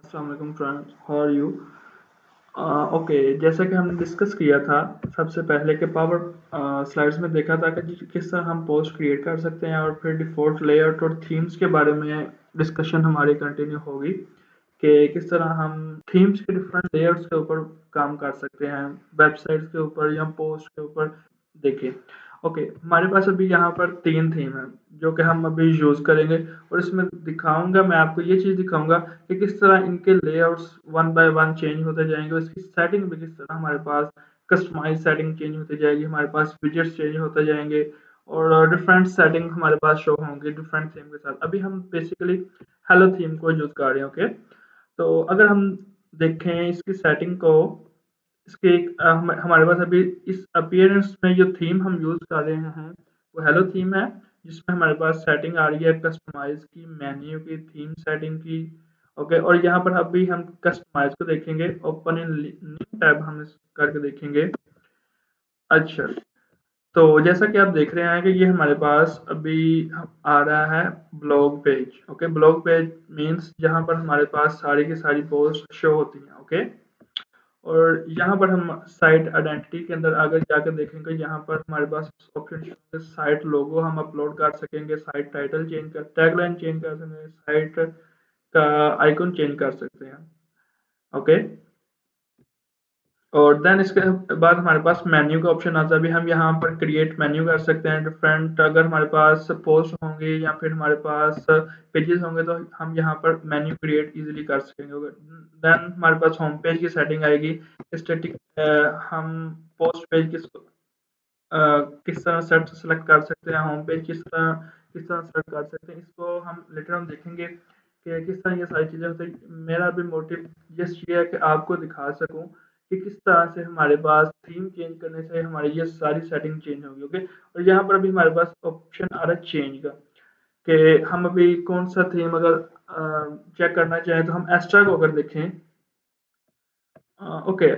अस्सलाम वालेकुम friends, how are you? Okay, जैसा कि हमने डिस्कस किया था सबसे पहले कि पावर स्लाइड्स में देखा था कि किस तरह हम पोस्ट क्रिएट कर सकते हैं और फिर डिफ़ॉल्ट लेआउट और थीम्स के बारे में डिस्कशन हमारी कंटिन्यू होगी कि किस तरह हम थीम्स के डिफरेंट लेयर्स के ऊपर काम कर सकते हैं, वेबसाइट्स के ऊपर या पोस्ट के ऊपर। देखिए, ओके, हमारे पास अभी यहाँ पर 3 थीम है जो कि हम अभी यूज़ करेंगे और इसमें दिखाऊँगा, मैं आपको ये चीज़ दिखाऊँगा कि किस तरह इनके layouts one by one change होते जाएँगे और इसकी सेटिंग भी किस तरह हमारे पास कस्टमाइज़ सेटिंग चेंज होती जाएगी, हमारे पास विजेट्स चेंज होते जाएँगे और डिफरेंट सेटिंग हमारे पास शो होंगे डिफरेंट थीम के साथ। अभी हम बेसिकली हेलो थीम को यूज़ कर रहे हैं, ओके? तो अगर हम देखें इसकी सेटिंग को, इसके हमारे पास अभी इस अपीयरेंस में जो थीम हम यूज़ कर रहे हैं वो हेलो थीम है, जिसमें हमारे पास सेटिंग आ रही है कस्टमाइज की, मेन्यू की, थीम सेटिंग की। ओके, और यहाँ पर अभी हम कस्टमाइज को देखेंगे, ओपन इन न्यू टैब हम इस करके देखेंगे। अच्छा, तो जैसा कि आप देख रहे हैं कि ये हमारे पास अभी आ रहा है blog page. Okay, blog page means जहाँ पर हमारे पास सारी की सारी पोस्ट शो होती हैं। ओके, और यहाँ पर हम साइट आइडेंटिटी के अंदर आगे जाकर देखेंगे, यहाँ पर हमारे पास ऑप्शन साइट लोगो हम अपलोड कर सकेंगे, साइट टाइटल चेंज कर, टैगलाइन चेंज कर सकते हैं, साइट का आइकन चेंज कर सकते हैं। ओके, और देन इसके बाद हमारे पास मेन्यू का ऑप्शन आता है। अभी हम यहाँ पर क्रिएट मेन्यू कर सकते हैं डिफरेंट, अगर हमारे पास पोस्ट होंगे या फिर हमारे पास पेजेस होंगे तो हम यहाँ पर मेन्यू क्रिएट इजीली कर सकेंगे। देन हमारे पास होम पेज की सेटिंग आएगी, स्टैटिक, हम पोस्ट पेज किस तरह सेलेक्ट कर सकते हैं, होम पेज किस तरह सेलेक्ट कर सकते हैं, इसको हम लेटर हम देखेंगे कि किस तरह ये सारी चीज़ें होती हैं। मेरा भी मोटिव जस्ट ये है कि आपको दिखा सकूं कि किस तरह से हमारे पास थीम चेंज करने से हमारी ये सारी सेटिंग चेंज होगी। ओके, और यहाँ पर अभी हमारे पास ऑप्शन आ रहा है चेंज का, कि हम अभी कौन सा थीम अगर चेक करना चाहें तो हम एक्स्ट्रा को अगर देखें। ओके,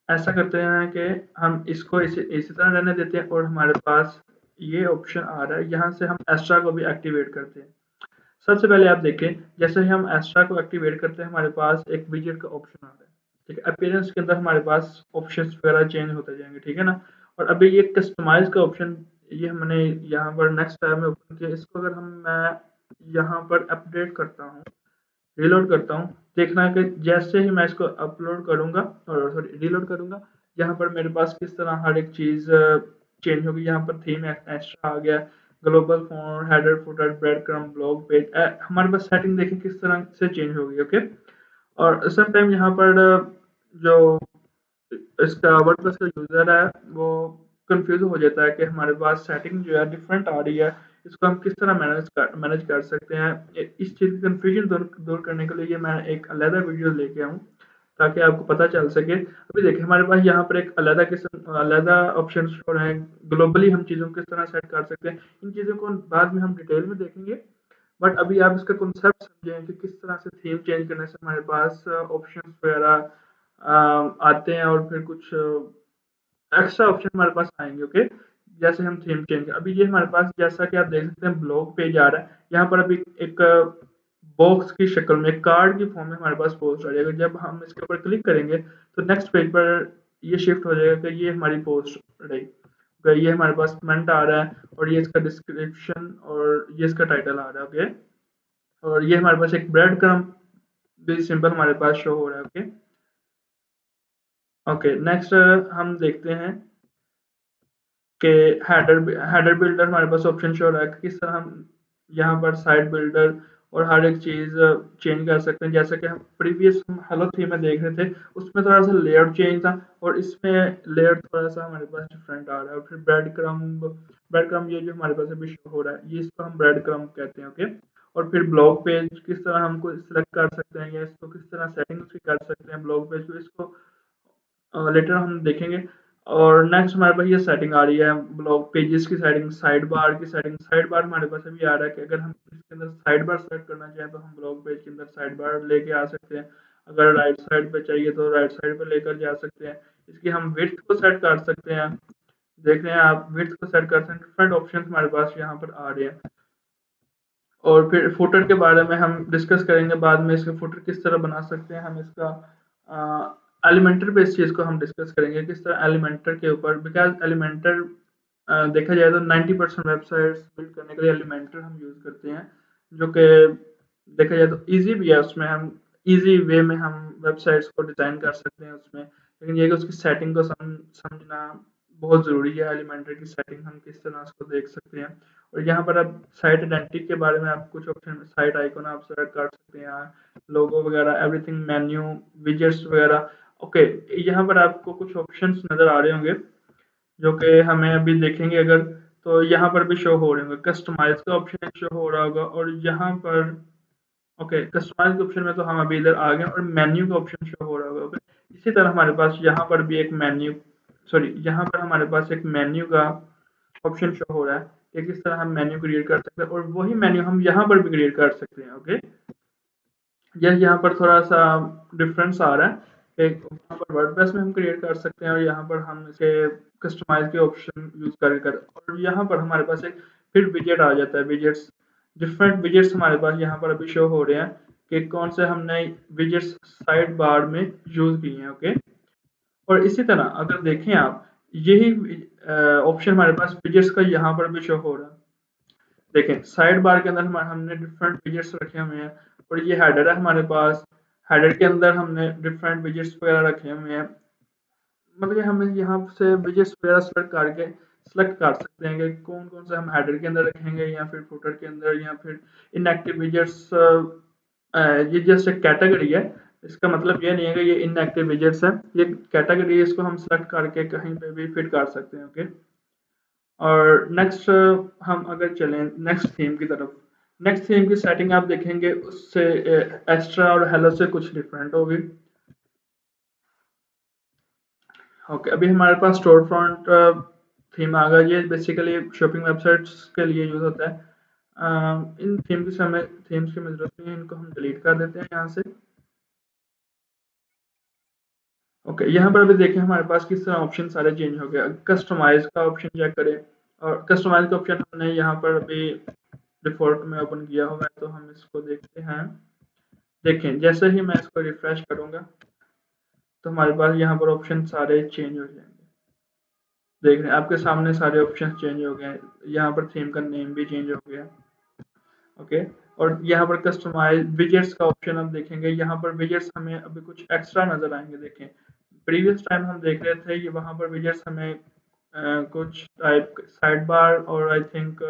ऐसा करते हैं कि हम इसको इसी तरह रहने देते हैं और हमारे पास ये ऑप्शन आ रहा है, यहाँ से हम एक्स्ट्रा को भी एक्टिवेट करते हैं। सबसे पहले आप देखें, जैसे ही हम एक्स्ट्रा को एक्टिवेट करते हैं हमारे पास एक विजेट का ऑप्शन आ रहा है। ठीक है, अपीयरेंस के अंदर हमारे पास ऑप्शंस वगैरह चेंज होते जाएंगे, ठीक है ना। और अभी ये कस्टमाइज का ऑप्शन, ये हमने यहाँ पर नेक्स्ट टैब में ओपन किया, इसको अगर मैं यहाँ पर अपडेट करता हूँ, रीलोड करता हूँ, देखना है कि जैसे ही मैं इसको अपलोड करूँगा और सॉरी रीलोड करूँगा, यहाँ पर मेरे पास किस तरह हर एक चीज़ चेंज होगी। यहाँ पर थीम एक्स्ट्रा आ गया, global font, header, footer, bread crumb, blog page, हमारे पास सेटिंग देखें किस तरह से चेंज होगी। ओके, और सम टाइम यहाँ पर जो इसका वर्डप्रेस का यूज़र है वो कंफ्यूज हो जाता है कि हमारे पास सेटिंग जो है डिफरेंट आ रही है, इसको हम किस तरह मैनेज कर सकते हैं। इस चीज़ की कंफ्यूजन दूर करने के लिए ये मैं एक अलहदा वीडियो लेके आऊँ ताकि आपको पता चल सके। अभी देखिए हमारे पास यहाँ पर एक अलहदा ऑप्शन हो रहे हैं, ग्लोबली हम चीज़ों को किस तरह सेट कर सकते हैं। इन चीज़ों को बाद में हम डिटेल में देखेंगे, बट अभी आप इसका कॉन्सेप्ट समझें कि किस तरह से थीम चेंज करने से हमारे पास ऑप्शंस वगैरह आते हैं और फिर कुछ एक्स्ट्रा ऑप्शन हमारे पास आएंगे। ओके, जैसे हम थीम चेंज अभी ये हमारे पास जैसा कि आप देख सकते हैं ब्लॉग पेज आ रहा है, यहाँ पर अभी एक बॉक्स की शक्ल में कार्ड की फॉर्म में हमारे पास पोस्ट आ जाएगा। जब हम इसके ऊपर क्लिक करेंगे तो नेक्स्ट पेज पर ये शिफ्ट हो जाएगा कि ये हमारी पोस्ट रही। तो ये हमारे पास कमेंट आ रहा है और ये इसका डिस्क्रिप्शन और ये इसका टाइटल आ रहा है। ओके, और ये हमारे पास एक ब्रेड क्रम्ब भी सिंबल हमारे पास शो हो रहा है। ओके, ओके, नेक्स्ट हम देखते हैं कि हेडर बिल्डर हमारे पास ऑप्शन शो हो रहा है कि किस तरह हम यहाँ पर साइट बिल्डर और हर एक चीज़ चेंज कर सकते हैं। जैसे कि हम प्रीवियस हम हेलो थीम में देख रहे थे, उसमें थोड़ा सा लेआउट चेंज था और इसमें लेआउट थोड़ा सा हमारे पास डिफरेंट आ रहा है। और फिर ब्रेड क्रम्ब ये जो हमारे पास अभी शो हो रहा है, ये इसको हम ब्रेड क्रम्ब कहते हैं। ओके, और फिर ब्लॉग पेज किस तरह हमको सिलेक्ट कर सकते हैं या इसको किस तरह सेटिंग उसकी कर सकते हैं ब्लॉग पेज को, इसको लेटर हम देखेंगे। और नेक्स्ट हमारे पास ये सेटिंग आ रही है ब्लॉग पेजेस की सेटिंग, साइड बार की सेटिंग। साइड बार हमारे पास अभी आ रहा है कि अगर हम इसके अंदर साइड बार सेट करना चाहें तो हम ब्लॉग पेज के अंदर साइड बार लेके आ सकते हैं। अगर राइट साइड पे चाहिए तो राइट साइड पे लेकर जा सकते हैं। इसकी हम विड्थ को सेट कर सकते हैं, देख रहे हैं आप, विड्थ को सेट कर सकते हैं। डिफरेंट ऑप्शन हमारे पास यहाँ पर आ रहे हैं। और फिर फुटर के बारे में हम डिस्कस करेंगे बाद में, इसका फुटर किस तरह बना सकते हैं हम, इसका एलिमेंटर पे इस चीज़ को हम डिस्कस करेंगे किस तरह एलिमेंटर के ऊपर, बिकॉज एलिमेंटर देखा जाए तो 90% वेबसाइट्स बिल्ड करने के लिए एलिमेंटर हम यूज़ करते हैं, जो कि देखा जाए तो ईजी भी है, उसमें हम ईजी वे में हम वेबसाइट्स को डिज़ाइन कर सकते हैं उसमें, लेकिन ये कि उसकी सेटिंग को समझना बहुत ज़रूरी है। एलिमेंटर की सेटिंग हम किस तरह उसको देख सकते हैं, और यहाँ पर आप साइट आइडेंटिटी के बारे में आप कुछ ऑप्शन, साइट आइकन आप सेलेक्ट कर सकते हैं, लोगो वगैरह एवरीथिंग, मेन्यू, विजेट्स वगैरह। ओके, यहाँ पर आपको कुछ ऑप्शंस नज़र आ रहे होंगे जो कि हमें अभी देखेंगे अगर, तो यहाँ पर भी शो हो रहे होंगे, कस्टमाइज का ऑप्शन शो हो रहा होगा, और यहाँ पर ओके कस्टमाइज के ऑप्शन में तो हम अभी इधर आ गए, और मेन्यू का ऑप्शन शो हो रहा होगा। ओके, इसी तरह हमारे पास यहाँ पर भी एक मेन्यू, सॉरी यहाँ पर हमारे पास एक मेन्यू का ऑप्शन शो हो रहा है कि किस तरह हम मेन्यू क्रिएट कर सकते हैं, और वही मेन्यू हम यहाँ पर भी क्रिएट कर सकते हैं। ओके, यह यहाँ पर थोड़ा सा डिफरेंस आ रहा है, एक यहाँ पर वर्डप्रेस में हम क्रिएट कर सकते हैं, और यहाँ पर हम इसे कस्टमाइज के ऑप्शन यूज कर, और यहाँ पर हमारे पास एक फिर विजेट आ जाता है, विजेट्स, डिफरेंट विजेट्स हमारे पास यहाँ पर अभी शो हो रहे हैं कि कौन से हमने विजेट्स साइड बार में यूज किए हैं। ओके, और इसी तरह अगर देखें आप, यही ऑप्शन हमारे पास विजेट्स का यहाँ पर भी शो हो रहा है। देखें साइड बार के अंदर हमने डिफरेंट विजेट्स रखे हुए हैं, और ये हेडर है हमारे पास, हेडर के अंदर हमने डिफरेंट विजेट्स वगैरह रखे हुए हैं, मतलब कि हम यहाँ से विजेट्स वगैरह सेलेक्ट कर सकते हैं कि कौन कौन से हम हेडर के अंदर रखेंगे, या फिर फुटर के अंदर, या फिर इनएक्टिव विजेट्स। ये जस्ट एक कैटेगरी है, इसका मतलब ये नहीं है कि ये इनएक्टिव विजेट्स है, ये कैटेगरी है, इसको हम सेलेक्ट करके कहीं पे भी फिट कर सकते हैं। ओके, और नेक्स्ट हम अगर चलें नेक्स्ट थीम की तरफ, नेक्स्ट थीम की सेटिंग आप देखेंगे उससे एक्स्ट्रा और हेलो से कुछ डिफरेंट होगी। ओके, अभी हमारे पास स्टोर फ्रंट थीम आ गया, ये बेसिकली शॉपिंग वेबसाइट्स के लिए यूज होता है। इन थीम्स की हमें जरूरत नहीं है, इनको हम डिलीट कर देते हैं यहाँ से। ओके, यहाँ पर अभी देखें हमारे पास किस तरह ऑप्शन सारे चेंज हो गया। कस्टमाइज का ऑप्शन चेक करें, और कस्टमाइज का ऑप्शन हमने यहाँ पर अभी डिफॉल्ट में ओपन किया हुआ है, तो हम इसको देखते हैं। देखें जैसे ही मैं इसको रिफ्रेश करूंगा तो हमारे पास यहाँ पर ऑप्शन सारे चेंज हो जाएंगे। देख रहे हैं आपके सामने सारे ऑप्शन चेंज हो गए, यहाँ पर थीम का नेम भी चेंज हो गया। ओके, और यहाँ पर कस्टमाइज विजेट्स का ऑप्शन हम देखेंगे, यहाँ पर विजेट्स हमें अभी कुछ एक्स्ट्रा नजर आएंगे। देखें प्रीवियस टाइम हम देख रहे थे, ये वहाँ पर विजेट्स हमें कुछ टाइप साइड बार और आई थिंक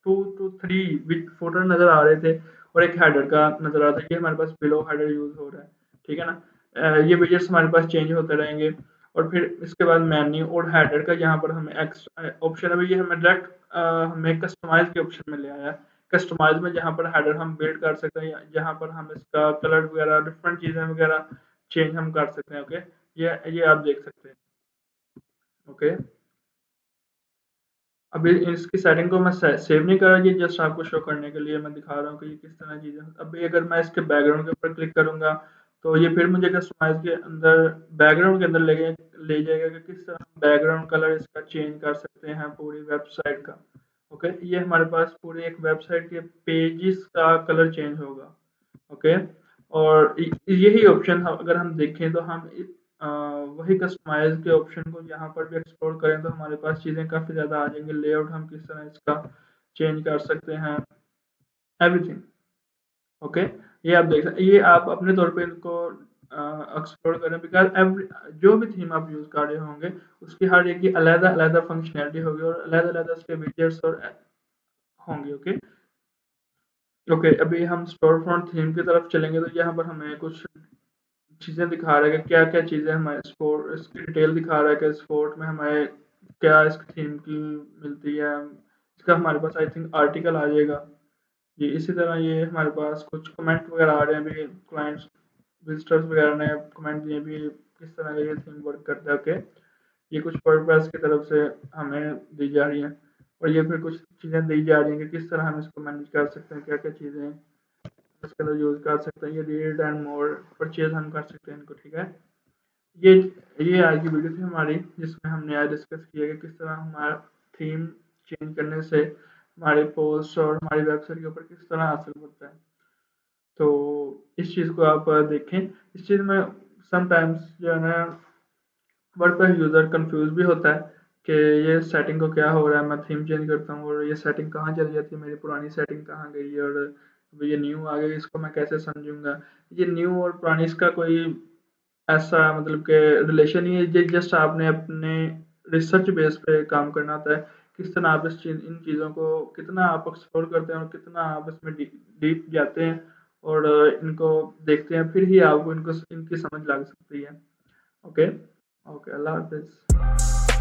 2 to 3 फोल्डर नजर आ रहे थे, और एक हेडर का नजर आ रहा था। ये हमारे पास बिलो हेडर यूज हो रहा है, ठीक है ना। ये विजेट्स हमारे पास चेंज होते रहेंगे, और फिर इसके बाद मेन्यू और हेडर का यहाँ पर हमें एक्स्ट्रा ऑप्शन, अभी ये हमें डायरेक्ट हमें कस्टमाइज के ऑप्शन में ले आया है। कस्टमाइज में जहाँ पर हेडर हम बिल्ड कर सकते हैं, जहाँ पर हम इसका कलर वगैरह डिफरेंट चीज़ें वगैरह चेंज हम कर सकते हैं। ओके, ये आप देख सकते हैं। ओके, अभी इसकी सेटिंग को मैं सेव नहीं कर रहा, ये जस्ट आपको शो करने के लिए मैं दिखा रहा हूँ कि ये किस तरह चीज़ें। अभी अगर मैं इसके बैकग्राउंड के ऊपर क्लिक करूंगा तो ये फिर मुझे कस्टमाइज के अंदर बैकग्राउंड के अंदर ले जाएगा कि किस तरह हम बैकग्राउंड कलर इसका चेंज कर सकते हैं पूरी वेबसाइट का। ओके, ये हमारे पास पूरी एक वेबसाइट के पेजेस का कलर चेंज होगा। ओके, और यही ऑप्शन अगर हम देखें तो हम वही कस्टमाइज के ऑप्शन को यहाँ पर भी एक्सप्लोर करें तो हमारे पास चीज़ें काफ़ी ज़्यादा आ जाएंगी। लेआउट हम किस तरह इसका चेंज कर सकते हैं, एवरीथिंग। ओके, ये आप देख सकते, ये आप अपने तौर पे इनको एक्सप्लोर करें, बिकॉज एवरी जो भी थीम आप यूज़ कर रहे होंगे उसकी हर एक की अलग अलग फंक्शनैलिटी होगी, और अलग अलग उसके विजेट्स और होंगे। ओके, ओके, अभी हम स्टोर फ्रंट थीम की तरफ चलेंगे, तो यहाँ पर हमें कुछ चीज़ें दिखा रहा है कि क्या-क्या चीज़ें हमारे स्पोर्ट, इसकी डिटेल दिखा रहा है कि स्पोर्ट में हमें क्या इस थीम की मिलती है। इसका हमारे पास आई थिंक आर्टिकल आ जाएगा। ये इसी तरह ये हमारे पास कुछ कमेंट वगैरह आ रहे हैं, अभी क्लाइंट्स विजिटर्स वगैरह ने कमेंट दिए भी किस तरह का ये थीम वर्क करता है। ओके, ये कुछ वर्डप्रेस की तरफ से हमें दी जा रही हैं, और ये फिर कुछ चीज़ें दी जा रही हैं कि किस तरह हम इसको मैनेज कर सकते हैं, क्या-क्या चीज़ें इसके अंदर यूज़ कर सकते हैं। ये रीड एंड मोर परचेज हम कर सकते हैं इनको, ठीक है। ये ये आज की वीडियो थी हमारी, जिसमें हमने आज डिस्कस किया कि किस तरह हमारा थीम चेंज करने से हमारे पोस्ट और हमारी वेबसाइट के ऊपर किस तरह असर पड़ता है। तो इस चीज़ को आप देखें। इस चीज़ में समटाइम्स जो है ना वर्डप्रेस यूज़र कंफ्यूज भी होता है कि ये सेटिंग को क्या हो रहा है, मैं थीम चेंज करता हूँ और ये सेटिंग कहाँ चली जाती है, मेरी पुरानी सेटिंग कहाँ गई है और अभी ये न्यू आ गई, इसको मैं कैसे समझूंगा। ये न्यू और पुरानी इसका कोई ऐसा मतलब कि रिलेशन नहीं है, ये जस्ट आपने अपने रिसर्च बेस पे काम करना होता है। किस तरह आप इन चीज़ों को कितना आप एक्सप्लोर करते हैं और कितना आप इसमें डीप जाते हैं और इनको देखते हैं, फिर ही आपको इनको इनकी समझ लग सकती है। ओके। ओके, अल्लाह हाफिज़।